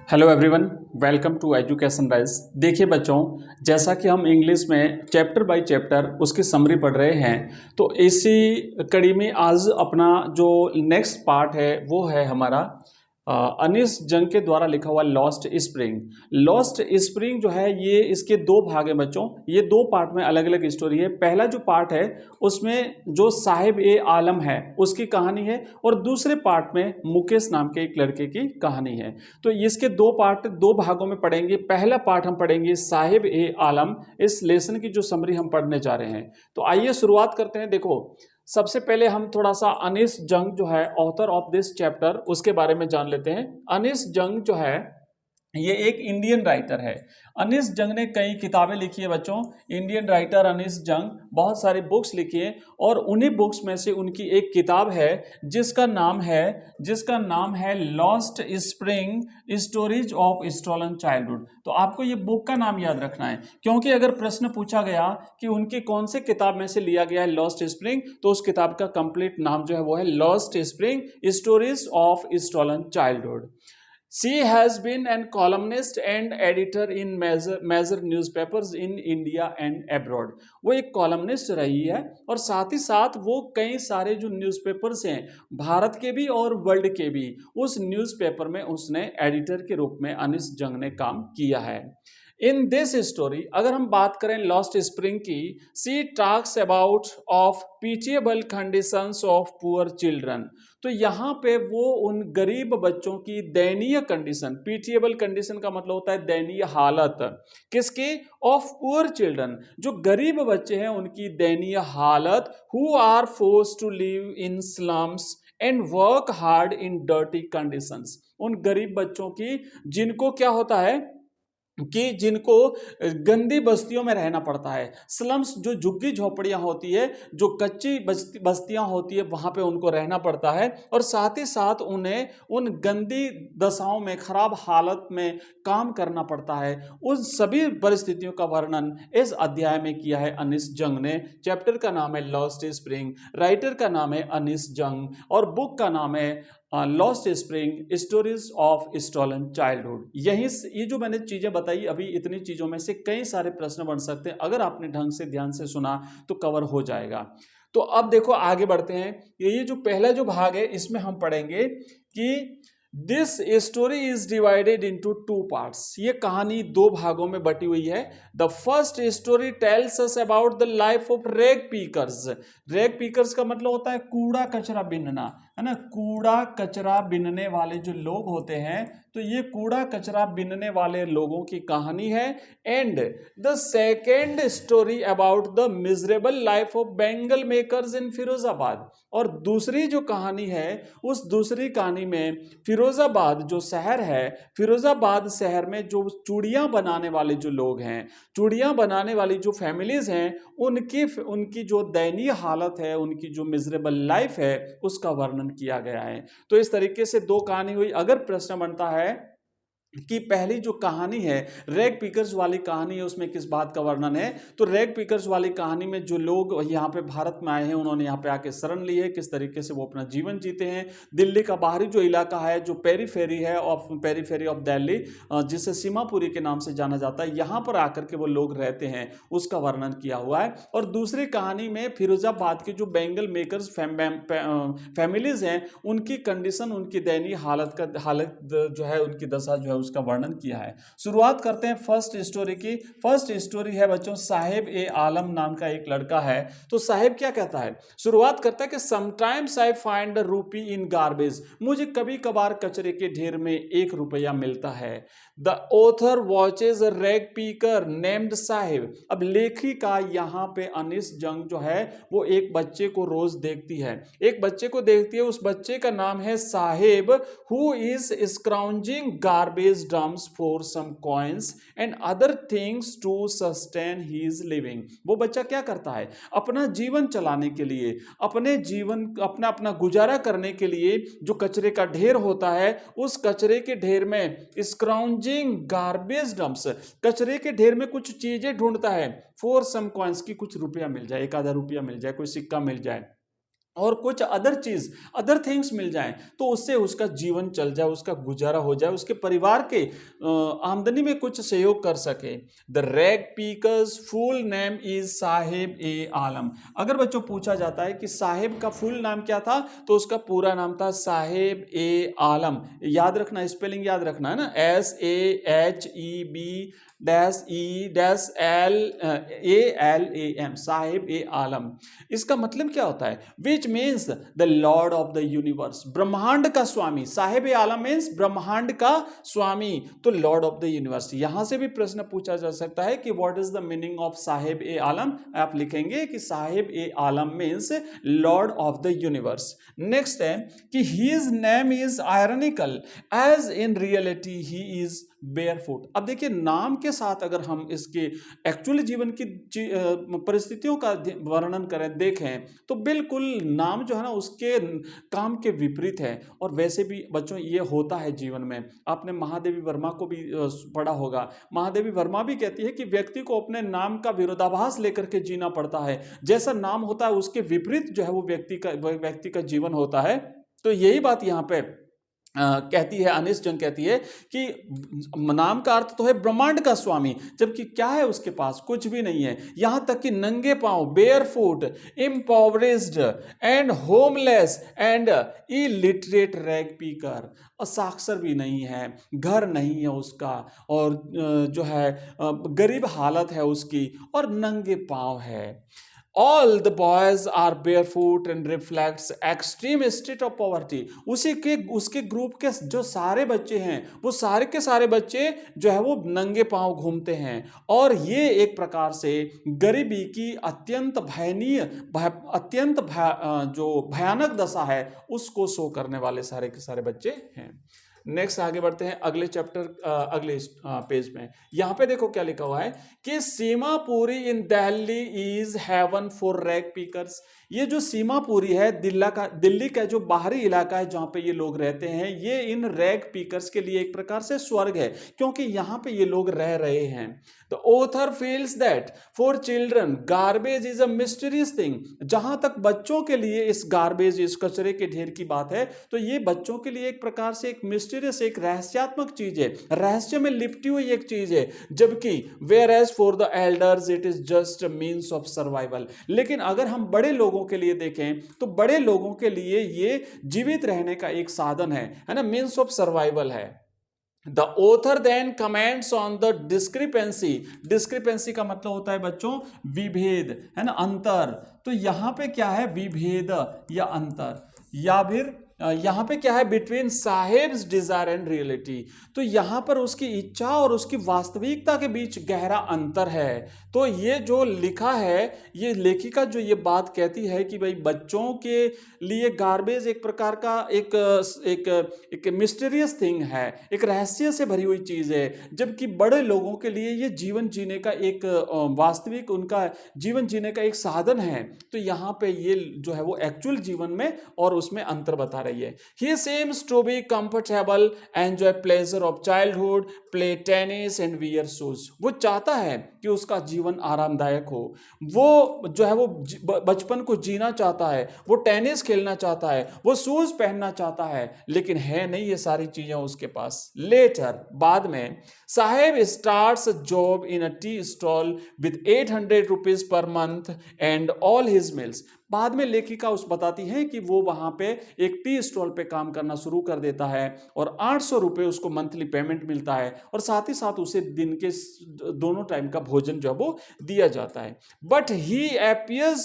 Hello everyone, welcome to education rise. देखिए बच्चों, जैसा कि हम इंग्लिश में चैप्टर बाय चैप्टर उसकी समरी पढ़ रहे हैं, तो इसी कड़ी में आज अपना जो नेक्स्ट पार्ट है वो है हमारा अनीस जंग के द्वारा लिखा हुआ लॉस्ट स्प्रिंग। लॉस्ट स्प्रिंग जो है ये इसके दो भाग हैं बच्चों। ये दो पार्ट में अलग अलग स्टोरी है। पहला जो पार्ट है उसमें जो साहिब ए आलम है उसकी कहानी है, और दूसरे पार्ट में मुकेश नाम के एक लड़के की कहानी है। तो इसके दो पार्ट दो भागों में पढ़ेंगे। पहला पार्ट हम पढ़ेंगे साहिब ए आलम। इस लेसन की जो समरी हम पढ़ने जा रहे हैं, तो आइए शुरुआत करते हैं। देखो, सबसे पहले हम थोड़ा सा अनीस जंग जो है ऑथर ऑफ दिस चैप्टर उसके बारे में जान लेते हैं। अनीस जंग जो है ये एक इंडियन राइटर है। अनीस जंग ने कई किताबें लिखी है बच्चों। इंडियन राइटर अनीस जंग बहुत सारी बुक्स लिखी है, और उन्हीं बुक्स में से उनकी एक किताब है जिसका नाम है lost spring stories of stolen childhood. तो आपको ये बुक का नाम याद रखना है, क्योंकि अगर प्रश्न पूछा गया कि उनकी कौन से किताब में से लिया गया है लॉस्ट स्प्रिंग, तो उस किताब का कंप्लीट नाम जो है वो है lost spring stories of stolen childhood. She has been an columnist and editor in major newspapers in India and abroad। वो एक कॉलमनिस्ट रही है, और साथ ही साथ वो कई सारे जो न्यूज़पेपर्स हैं भारत के भी और वर्ल्ड के भी, उस न्यूज़पेपर में उसने एडिटर के रूप में अनीस जंग ने काम किया है। इन दिस स्टोरी, अगर हम बात करें लॉस्ट स्प्रिंग की, she talks about of pitiable conditions of poor children. तो यहाँ पे वो उन गरीब बच्चों की दयनीय कंडीशन, पीटिएबल कंडीशन का मतलब होता है दयनीय हालत, किसकी? ऑफ पुअर चिल्ड्रन, जो गरीब बच्चे हैं उनकी दयनीय हालत, who are forced to live in slums and work hard in dirty conditions. उन गरीब बच्चों की जिनको क्या होता है कि जिनको गंदी बस्तियों में रहना पड़ता है। स्लम्स जो झुग्गी झोपड़ियां होती है, जो कच्ची बस्तियां होती है, वहां पे उनको रहना पड़ता है, और साथ ही साथ उन्हें उन गंदी दशाओं में, खराब हालत में काम करना पड़ता है। उन सभी परिस्थितियों का वर्णन इस अध्याय में किया है अनीस जंग ने। चैप्टर का नाम है लॉस्ट स्प्रिंग, राइटर का नाम है अनीस जंग, और बुक का नाम है lost spring stories of stolen childhood. यही ये जो मैंने चीजें बताई अभी, इतनी चीजों में से कई सारे प्रश्न बन सकते हैं। अगर आपने ढंग से ध्यान से सुना तो कवर हो जाएगा। तो अब देखो आगे बढ़ते हैं। ये जो पहला जो भाग है इसमें हम पढ़ेंगे कि this story is divided into two parts. ये कहानी दो भागों में बटी हुई है। The first story tells us about the life of rag pickers. Rag pickers का मतलब होता है कूड़ा कचरा बिनना, है ना। कूड़ा कचरा बिनने वाले जो लोग होते हैं, तो ये कूड़ा कचरा बिनने वाले लोगों की कहानी है। And the second story about the miserable life of bangle makers in Firozabad. और दूसरी जो कहानी है, उस दूसरी कहानी में फिरोजाबाद जो शहर है, फिरोजाबाद शहर में जो चूड़ियां बनाने वाले जो लोग हैं, चूड़ियां बनाने वाली जो फैमिलीज हैं, उनकी जो दयनीय हालत है, उनकी जो मिजरेबल लाइफ है, उसका वर्णन किया गया है। तो इस तरीके से दो कहानी हुई। अगर प्रश्न बनता है कि पहली जो कहानी है रैग पिकर्स वाली कहानी है, उसमें किस बात का वर्णन है, तो रैग पिकर्स वाली कहानी में जो लोग यहाँ पे भारत में आए हैं, उन्होंने यहाँ पे आके शरण ली है, किस तरीके से वो अपना जीवन जीते हैं। दिल्ली का बाहरी जो इलाका है, जो पेरीफेरी है ऑफ पेरीफेरी ऑफ दिल्ली, जिसे सीमापुरी के नाम से जाना जाता है, यहाँ पर आकर के वो लोग रहते हैं, उसका वर्णन किया हुआ है। और दूसरी कहानी में फिरोजाबाद के जो बैंगल मेकर्स फैमिलीज हैं, उनकी कंडीशन, उनकी दयनीय हालत जो है, उनकी दशा जो है, उसका वर्णन किया है। शुरुआत करते हैं फर्स्ट स्टोरी की। फर्स्ट स्टोरी है बच्चों, साहिब ए आलम नाम का एक लड़का है। तो साहिब क्या कहता है, शुरुआत करता है कि समटाइम्स आई फाइंड अ रूपी इन गार्बेज। मुझे कभी कभार कचरे के ढेर में 1 रुपया मिलता है। The author watches a rag पीकर नेम्ड साहिब। अब लेखिका यहाँ पे अनीस जंग जो है वो एक बच्चे को रोज देखती है, एक बच्चे को देखती है। उस बच्चे का नाम है Saheb, who is scrounging garbage dumps for some coins and other things to sustain his living. वो बच्चा क्या करता है, अपना जीवन चलाने के लिए, अपना अपना गुजारा करने के लिए जो कचरे का ढेर होता है, उस कचरे के ढेर में स्क्राउंजिंग गार्बेज डम्प्स, कचरे के ढेर में कुछ चीजें ढूंढता है, फॉर सम कॉइन्स की कुछ रुपया मिल जाए, 1 आधा रुपया मिल जाए, कोई सिक्का मिल जाए, और कुछ अदर चीज, अदर थिंग्स मिल जाएं, तो उससे उसका जीवन चल जाए, उसका गुजारा हो जाए, उसके परिवार के आमदनी में कुछ सहयोग कर सके। The rag pickers full name is Saheb e Alam. अगर बच्चों पूछा जाता है कि साहिब का फुल नाम क्या था, तो उसका पूरा नाम था साहिब ए आलम। याद रखना, स्पेलिंग याद रखना है ना, SAHEB dash E dash L ALAM, Saheb e Alam. इसका मतलब क्या होता है? Which means the lord of the universe, ब्रह्मांड का स्वामी। साहिब ए आलम मीन्स ब्रह्मांड का स्वामी, तो लॉर्ड ऑफ द यूनिवर्स। यहां से भी प्रश्न पूछा जा सकता है कि what is the meaning of Saheb e Alam. आप लिखेंगे कि Saheb e Alam means lord of the universe. Next है कि his name is ironical as in reality he is barefoot. अब देखिए, नाम के साथ अगर हम इसके एक्चुअल जीवन की परिस्थितियों का वर्णन करें, देखें, तो बिल्कुल नाम जो है ना उसके काम के विपरीत है। और वैसे भी बच्चों ये होता है जीवन में। आपने महादेवी वर्मा को भी पढ़ा होगा। महादेवी वर्मा भी कहती है कि व्यक्ति को अपने नाम का विरोधाभास लेकर के जीना पड़ता है। जैसा नाम होता है उसके विपरीत जो है वो व्यक्ति का जीवन होता है। तो यही बात यहाँ पे कहती है, अनिस जंग कहती है कि नाम का अर्थ तो है ब्रह्मांड का स्वामी, जबकि क्या है उसके पास? कुछ भी नहीं है। यहां तक कि नंगे पांव, barefoot, impoverished and homeless and illiterate rag picker, असाक्षर भी नहीं है, घर नहीं है उसका, और जो है गरीब हालत है उसकी, और नंगे पांव है। All the boys are barefoot and reflects extreme state of poverty। उसके ग्रुप के जो सारे बच्चे हैं, वो सारे के सारे बच्चे जो है वो नंगे पांव घूमते हैं, और ये एक प्रकार से गरीबी की जो भयानक दशा है उसको शो करने वाले सारे के सारे बच्चे हैं। नेक्स्ट आगे बढ़ते हैं अगले चैप्टर, अगले पेज में। यहां पे देखो क्या लिखा हुआ है कि Seemapuri in Delhi is heaven for rag pickers. ये जो सीमापुरी है दिल्ली का जो बाहरी इलाका है जहां पे ये लोग रहते हैं, ये इन रैग पीकर्स के लिए एक प्रकार से स्वर्ग है, क्योंकि यहां पे ये लोग रह रहे हैं। The author feels that for children garbage is a mysterious thing. जहां तक बच्चों के लिए इस गार्बेज, इस कचरे के ढेर की बात है, तो ये बच्चों के लिए एक प्रकार से एक मिस्टीरियस, एक रहस्यात्मक चीज है, रहस्य में लिपटी हुई एक चीज है। जबकि whereas for the elders it is just means of survival. लेकिन अगर हम बड़े लोगों के लिए देखें, तो बड़े लोगों के लिए ये जीवित रहने का एक साधन है ना, मीन्स ऑफ सर्वाइवल है। The author then comments on the discrepancy. Discrepancy का मतलब होता है बच्चों विभेद, है ना, अंतर। तो यहां पे क्या है? विभेद या अंतर, या फिर यहां पे क्या है? Between Saheb's desire and reality. तो यहां पर उसकी इच्छा और उसकी वास्तविकता के बीच गहरा अंतर है। तो ये जो लिखा है, ये लेखिका जो ये बात कहती है कि भाई बच्चों के लिए गार्बेज एक प्रकार का एक मिस्टीरियस थिंग है, एक रहस्य से भरी हुई चीज है, जबकि बड़े लोगों के लिए ये जीवन जीने का एक वास्तविक, उनका जीवन जीने का एक साधन है। तो यहां पे ये जो है वो एक्चुअल जीवन में और उसमें अंतर बता रही है। He seems to be comfortable, enjoy pleasure of childhood, play tennis and wear shoes। वो चाहता है कि उसका जीवन आरामदायक हो, वो जो है वो बचपन को जीना चाहता है, वो टेनिस खेलना चाहता है, वो शूज पहनना चाहता है, लेकिन है नहीं ये सारी चीजें उसके पास। लेटर, बाद में, Saheb starts job in a tea stall with 800 rupees पर month and all his meals. बाद में लेखिका उस बताती है कि वो वहां पे एक टी स्टॉल पे काम करना शुरू कर देता है, और 800 रुपए उसको मंथली पेमेंट मिलता है, और साथ ही साथ उसे दिन के दोनों टाइम का भोजन जो है वो दिया जाता है। बट ही appears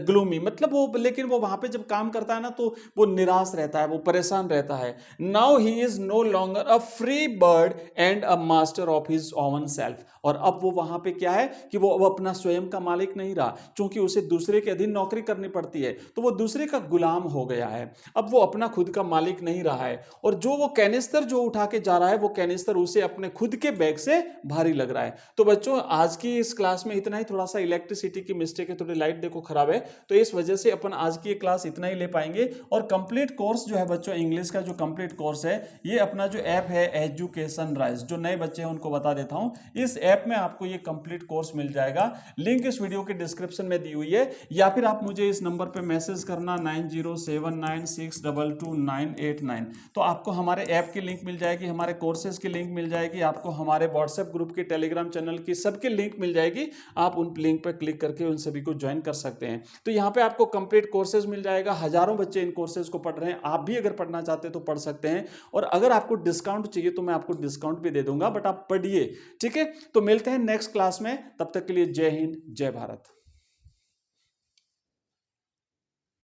gloomy, मतलब वो, लेकिन वो वहां पे जब काम करता है ना तो वो निराश रहता है, वो परेशान रहता है। Now he is no longer a free bird and a master of his own self. और अब वो वहां पे क्या है कि वो अपना स्वयं का मालिक नहीं रहा, क्योंकि उसे दूसरे के अधीन नौकरी करनी पड़ती है, तो वो दूसरे का गुलाम हो गया है। अब वो अपना खुद का मालिक नहीं रहा है, और जो वो कैनिस्टर जो उठा के जा रहा है, वो कैनिस्टर उसे अपने खुद के बैग से भारी लग रहा है। तो बच्चों, आज की इस क्लास क्लास में इतना ही, थोड़ा सा इलेक्ट्रिसिटी की मिस्टेक है, थोड़ी लाइट देखो खराब है, तो इस वजह से अपन आज की क्लास इतना ही ले पाएंगे। और कंप्लीट कोर्स जो है बच्चों, इंग्लिश का जो कंप्लीट कोर्स है, ये अपना जो ऐप है एजुकेशन राइज, जो नए बच्चे हैं उनको बता देता हूं, इस ऐप में आपको ये कंप्लीट कोर्स मिल जाएगा। लिंक इस वीडियो के डिस्क्रिप्शन में दी हुई है, या फिर आप मुझे इस नंबर पे मैसेज करना 9079622989, तो आपको हमारे ऐप की लिंक मिल जाएगी, हमारे कोर्सेज की लिंक मिल जाएगी, आपको हमारे व्हाट्सएप ग्रुप की, टेलीग्राम चैनल की, सबकी लिंक मिल जाएगी। आप उन लिंक पर क्लिक करके उन सभी को ज्वाइन कर सकते हैं। तो यहाँ पे आपको कंप्लीट कोर्सेज मिल जाएगा, हजारों बच्चे इन कोर्सेज को पढ़ रहे हैं, आप भी अगर पढ़ना चाहते हैं तो पढ़ सकते हैं। और अगर आपको डिस्काउंट चाहिए तो मैं आपको डिस्काउंट भी दे दूंगा, बट आप पढ़िए, ठीक है। तो मिलते हैं नेक्स्ट क्लास में, तब तक के लिए जय हिंद, जय भारत।